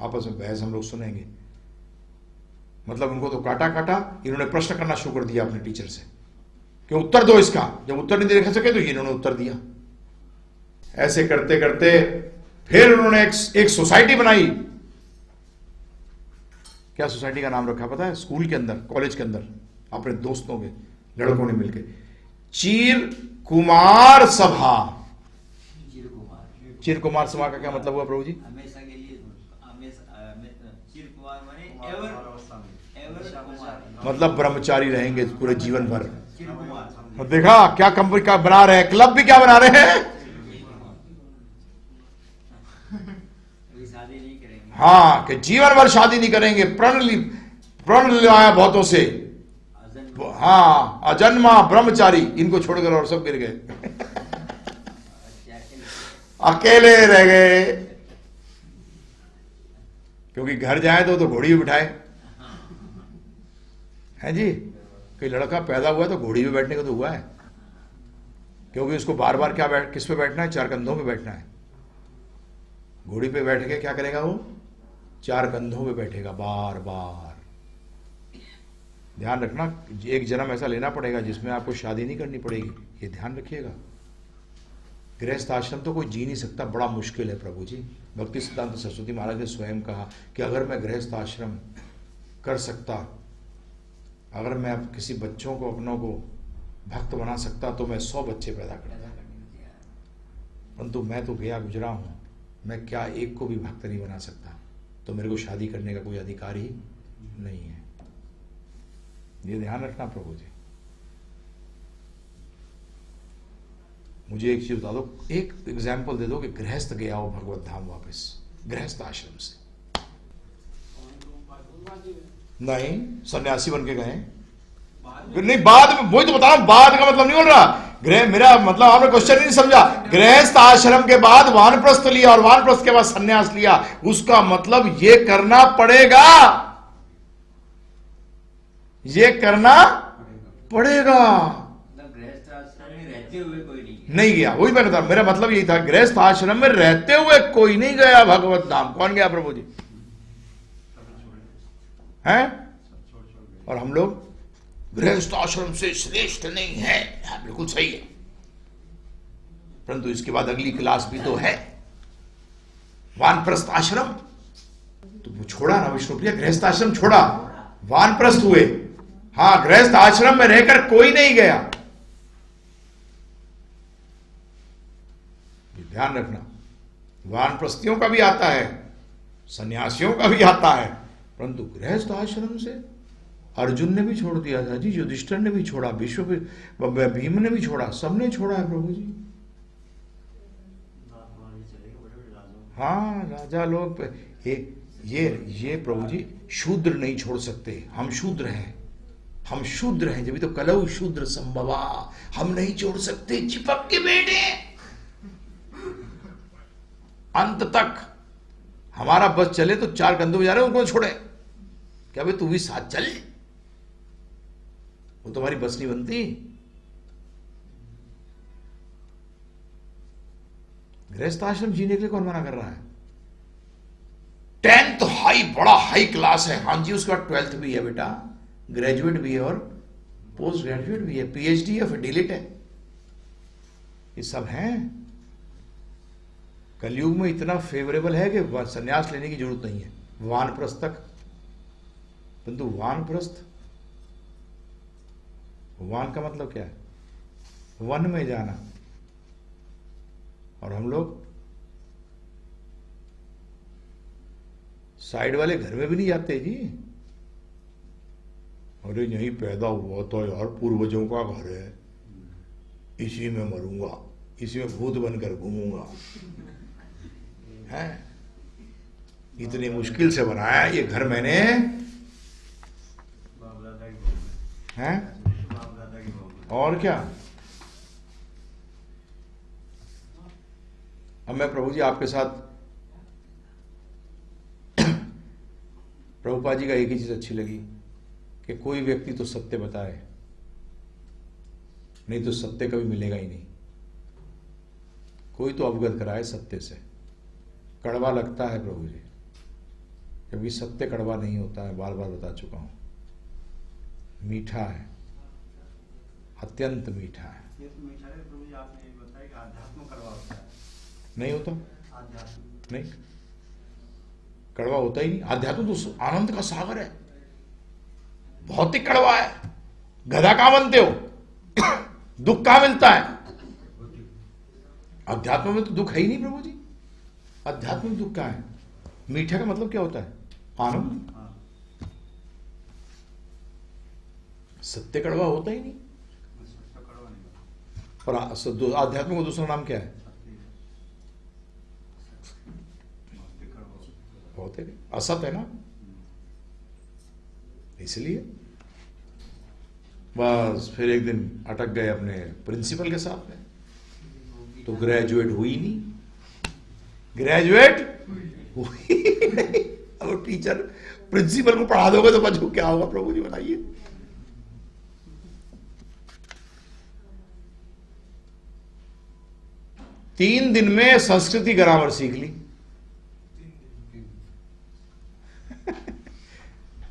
आपस में बहस हम लोग सुनेंगे। मतलब उनको तो काटा काटा, इन्होंने प्रश्न करना शुरू कर दिया अपने टीचर से कि उत्तर दो इसका। जब उत्तर नहीं दे सके तो इन्होंने उत्तर दिया। ऐसे करते करते फिर उन्होंने एक सोसाइटी बनाई। क्या सोसाइटी का नाम रखा पता है? स्कूल के अंदर, कॉलेज के अंदर, अपने दोस्तों के लड़कों ने मिलकर चीर कुमार सभा। चीर कुमार सभा का क्या मतलब हुआ प्रभु जी? हमेशा के लिए, चीर कुमार माने एवर मतलब ब्रह्मचारी रहेंगे पूरे जीवन भर। चीर कुमार। और देखा क्या कंपनी का बना रहे हैं, क्लब भी क्या बना रहे हैं। शादी नहीं करेंगे। हाँ, कि जीवन भर शादी नहीं करेंगे। प्रण लिया बहुतों से। हाँ, अजन्मा ब्रह्मचारी, इनको छोड़कर और सब गिर गए। अकेले रह गए। क्योंकि घर जाए तो घोड़ी भी बिठाए है जी। कोई लड़का पैदा हुआ तो घोड़ी पे बैठने को तो हुआ है, क्योंकि उसको बार बार क्या किस पे बैठना है? चार कंधों पे बैठना है। घोड़ी पे बैठ के क्या करेगा वो? चार कंधों पे बैठेगा बार बार। ध्यान रखना, एक जन्म ऐसा लेना पड़ेगा जिसमें आपको शादी नहीं करनी पड़ेगी, ये ध्यान रखिएगा। गृहस्थ आश्रम तो कोई जी नहीं सकता, बड़ा मुश्किल है प्रभु जी। भक्ति सिद्धांत सरस्वती महाराज ने स्वयं कहा कि अगर मैं गृहस्थ आश्रम कर सकता, अगर मैं किसी बच्चों को, अपनों को भक्त बना सकता तो मैं 100 बच्चे पैदा करता। परंतु मैं तो गया गुजरा हूं, मैं क्या एक को भी भक्त नहीं बना सकता, तो मेरे को शादी करने का कोई अधिकार ही नहीं है। ये ध्यान रखना प्रभु जी। मुझे एक चीज बता दो, एक एग्जाम्पल दे दो कि गृहस्थ गया हो भगवत धाम वापस, गृहस्थ आश्रम से। नहीं, सन्यासी बन के गए नहीं। बाद में वही तो बता रहा हूं, बाद का मतलब नहीं बोल रहा। गृह, मेरा मतलब आपने क्वेश्चन ही नहीं समझा। गृहस्थ आश्रम के बाद वानप्रस्थ लिया और वानप्रस्थ के बाद सन्यास लिया, उसका मतलब ये करना पड़ेगा, ये करना पड़ेगा। गृहस्थ आश्रम में रहते हुए कोई नहीं गया। वही मैंने कहा, मेरा मतलब यही था, गृहस्थ आश्रम में रहते हुए कोई नहीं गया भगवत धाम। कौन गया प्रभु जी? हैं? और हम लोग गृहस्थ आश्रम से श्रेष्ठ नहीं है। हाँ, बिल्कुल सही है, परंतु इसके बाद अगली क्लास भी तो है, वानप्रस्थ आश्रम। तो वो छोड़ा ना विष्णुप्रिया, गृहस्थ आश्रम छोड़ा, वानप्रस्थ हुए। हाँ, गृहस्थ आश्रम में रहकर कोई नहीं गया। ध्यान रखना, वानप्रस्थियों का भी आता है, सन्यासियों का भी आता है, परंतु गृहस्थ आश्रम से अर्जुन ने भी छोड़ दिया था जी, युधिष्ठिर ने भी छोड़ा, भीम ने भी छोड़ा, सबने छोड़ा है प्रभु जी। हाँ, राजा लोग ये प्रभु जी शूद्र नहीं छोड़ सकते। हम शूद्र हैं, हम शूद्र हैं, जब तो कलौ शूद्र संभवा, हम नहीं छोड़ सकते, चिपक के बैठे अंत तक। हमारा बस चले तो चार कंधों पे जा रहे हैं, उनको छोड़े क्या भाई तू भी साथ चल, वो तुम्हारी बस नहीं बनती। गृहस्थ आश्रम जीने के लिए कौन मना कर रहा है? 10th हाई, बड़ा हाई क्लास है। हाँ जी, उसके बाद 12th भी है बेटा, ग्रेजुएट भी है और पोस्ट ग्रेजुएट भी है, पीएचडी है, फिर डीलिट है, ये सब हैं। कलयुग में इतना फेवरेबल है कि संन्यास लेने की जरूरत नहीं है, वानप्रस्थ तक। परंतु वानप्रस्थ, वान का मतलब क्या है? वन में जाना, और हम लोग साइड वाले घर में भी नहीं जाते जी। अरे यहीं पैदा हुआ तो यार, पूर्वजों का घर है, इसी में मरूंगा, इसी में भूत बनकर घूमूंगा। है, इतनी मुश्किल से बनाया ये घर मैंने, हैं? और क्या। अब मैं प्रभु जी आपके साथ, प्रभुपाद जी का एक ही चीज अच्छी लगी कि कोई व्यक्ति तो सत्य बताए, नहीं तो सत्य कभी मिलेगा ही नहीं। कोई तो अवगत कराए सत्य से। कड़वा लगता है प्रभु जी, क्योंकि सत्य कड़वा नहीं होता है, बार बार बता चुका हूं, मीठा है, अत्यंत मीठा है। ये तो मीठा है प्रभु जी, आपने ये बताया कि आध्यात्म कड़वा होता है। नहीं होता, आध्यात्म नहीं, कड़वा होता ही नहीं। आध्यात्म तो आनंद का सागर है, भौतिक कड़वा है। गधा कहां बनते हो? दुख कहां मिलता है? अध्यात्म में तो दुख है ही नहीं प्रभु जी। अध्यात्म में दुख क्या है? मीठे का मतलब क्या होता है? आनंद। सत्य कड़वा होता ही नहीं। और आध्यात्म का दूसरा नाम क्या है? होते नहीं, असत है ना, इसलिए बस फिर एक दिन अटक गए अपने प्रिंसिपल के साथ में, तो ग्रेजुएट हुई नहीं, ग्रेजुएट हुई नहीं। अब टीचर प्रिंसिपल को पढ़ा दोगे तो बच्चों क्या होगा प्रभु जी बताइए। तीन दिन में संस्कृति ग्रामर सीख ली।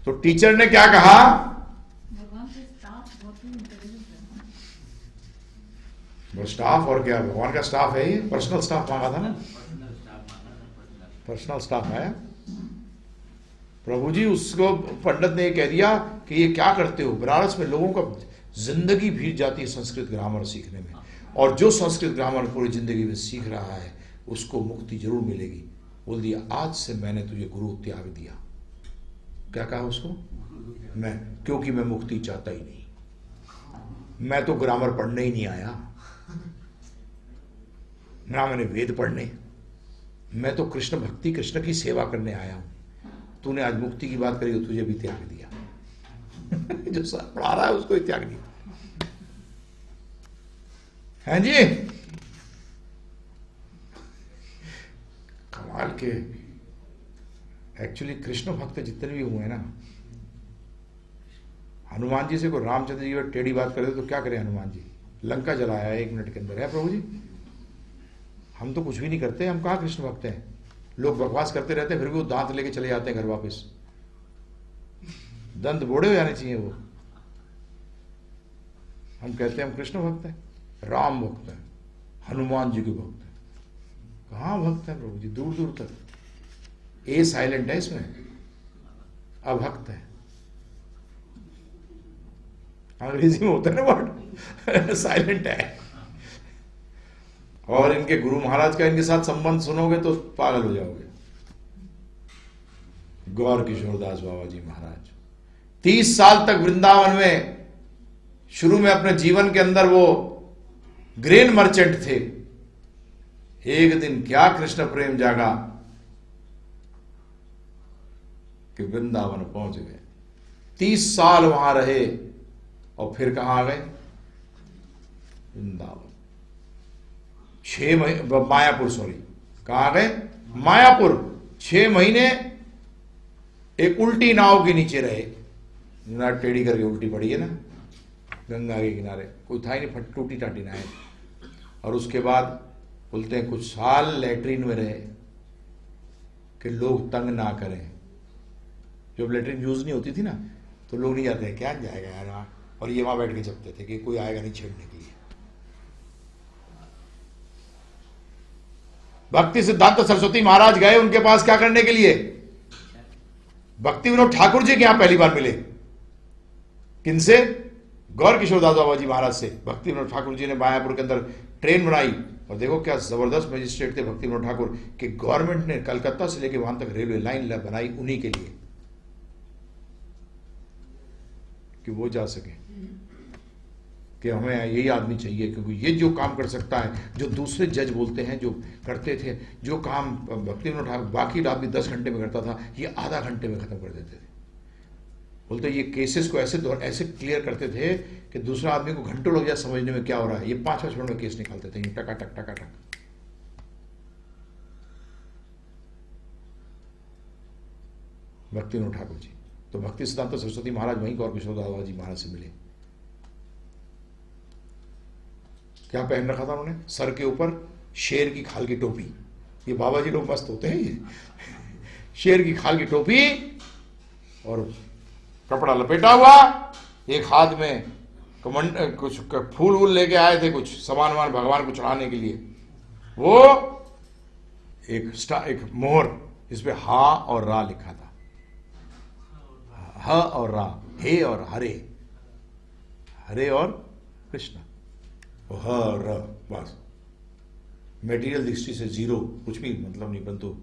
तो टीचर ने क्या कहा? भगवान के स्टाफ बहुत ही इंटेलिजेंट है। वो स्टाफ और क्या, भगवान का स्टाफ है ये। पर्सनल स्टाफ मांगा था ना, पर्सनल स्टाफ आया। प्रभु जी उसको पंडित ने कह दिया कि ये क्या करते हो, बनारस में लोगों का जिंदगी बीत जाती है संस्कृत ग्रामर सीखने में, और जो संस्कृत ग्रामर पूरी जिंदगी में सीख रहा है उसको मुक्ति जरूर मिलेगी। बोल दिया आज से मैंने तुझे गुरु त्याग दिया। क्या कहा उसको? मैं, क्योंकि मैं मुक्ति चाहता ही नहीं, मैं तो ग्रामर पढ़ने ही नहीं आया, ना मैंने वेद पढ़ने, मैं तो कृष्ण भक्ति कृष्ण की सेवा करने आया हूं। तूने आज मुक्ति की बात करी तो तुझे भी त्याग दिया। जो सर पढ़ा रहा है उसको ही त्याग दिया है जी। कमाल के एक्चुअली कृष्ण भक्त जितने भी हुए हैं ना, हनुमान जी से कोई रामचंद्र जी और टेढ़ी बात करे तो क्या करें हनुमान जी? लंका जलाया 1 मिनट के अंदर, है प्रभु जी। हम तो कुछ भी नहीं करते, हम कहाँ कृष्ण भक्त हैं। लोग बकवास करते रहते हैं, फिर भी वो दांत लेके चले जाते हैं घर वापस। दंत बोड़े हो जाने चाहिए वो। हम कहते हैं हम कृष्ण भक्त हैं, राम भक्त हैं, हनुमान जी के भक्त हैं। कहाँ भक्त है प्रभु जी? दूर दूर तक। ए साइलेंट है इसमें, अभक्त है। अंग्रेजी में होता है ना वर्ड, साइलेंट है। और इनके गुरु महाराज का इनके साथ संबंध सुनोगे तो पागल हो जाओगे। गौर किशोरदास बाबा जी महाराज 30 साल तक वृंदावन में, शुरू में अपने जीवन के अंदर वो ग्रेन मर्चेंट थे। एक दिन क्या कृष्ण प्रेम जागा कि वृंदावन पहुंच गए। 30 साल वहां रहे और फिर कहां आ गए? वृंदावन। 6 महीने मायापुर, सॉरी कहां गए? मायापुर। 6 महीने एक उल्टी नाव के नीचे रहे। ना टेढ़ी करके उल्टी पड़ी है ना गंगा के किनारे, कोई था ही नहीं, फट टूटी टाटी ना है। और उसके बाद बोलते हैं कुछ साल लैट्रीन में रहे कि लोग तंग ना करें। जब लैट्रीन यूज नहीं होती थी ना तो लोग नहीं जाते, क्या जाएगा यार वहां, और ये वहां बैठ के जपते थे कि कोई आएगा नहीं छेड़ने के लिए। भक्ति सिद्धांत सरस्वती महाराज गए उनके पास क्या करने के लिए? भक्ति विनोद ठाकुर जी के यहां पहली बार मिले। किनसे? गौर किशोरदास बाबा जी महाराज से। भक्ति विनोद ठाकुर जी ने मायापुर के अंदर ट्रेन बनाई, और देखो क्या जबरदस्त मजिस्ट्रेट थे भक्ति विनोद ठाकुर, कि गवर्नमेंट ने कलकत्ता से लेकर वहां तक रेलवे लाइन बनाई उन्हीं के लिए कि वो जा सके, कि हमें यही आदमी चाहिए, क्योंकि ये जो काम कर सकता है, जो दूसरे जज बोलते हैं जो करते थे, जो काम भक्ति विनोद ठाकुर बाकी आदमी 10 घंटे में करता था, ये आधा घंटे में खत्म कर देते थे। बोलते ये केसेस को ऐसे क्लियर करते थे कि दूसरा आदमी को घंटों लग जाए समझने में क्या हो रहा है। ये 5-5 मिनट में केस निकालते थे, टका टक। भक्ति विनोद ठाकुर जी। तो भक्ति सिद्धांत सरस्वती महाराज वहीं गौर किशोरदास बाबा जी महाराज से मिले। क्या पहन रखा था उन्होंने? सर के ऊपर शेर की खाल की टोपी। ये बाबा जी लोग मस्त होते हैं ये, शेर की खाल की टोपी और कपड़ा लपेटा हुआ, एक हाथ में कमंड कुछ फूल वूल लेके आए थे, कुछ सामान वामान भगवान को चढ़ाने के लिए। वो एक मोहर इस पे हा और रा लिखा था, ह और रा, हे और हरे, हरे और कृष्ण, ह र, बस मेटीरियल दृष्टि से जीरो, कुछ भी मतलब नहीं। परंतु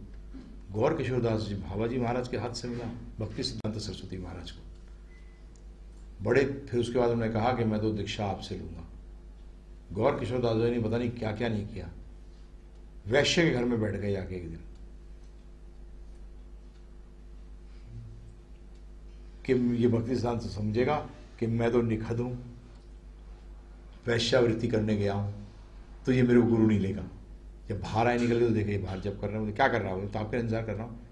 गौर किशोरदास जी भावाजी महाराज के हाथ से मिला, भक्ति सिद्धांत सरस्वती महाराज को बड़े। फिर उसके बाद उन्होंने कहा कि मैं तो दीक्षा आपसे लूंगा। गौर किशोरदास जी ने पता नहीं क्या क्या नहीं किया, वैश्य के घर में बैठ गए जाके एक दिन कि ये भक्ति सिद्धांत समझेगा कि मैं तो निखद हूं, वैश्यावृत्ति करने गया हूं, तो ये मेरे को गुरु नहीं लेगा। जब बाहर आए निकल के तो देखे बाहर जब कर रहे हैं, क्या कर रहा हूँ, तो आपके इंतजार कर रहा हूँ।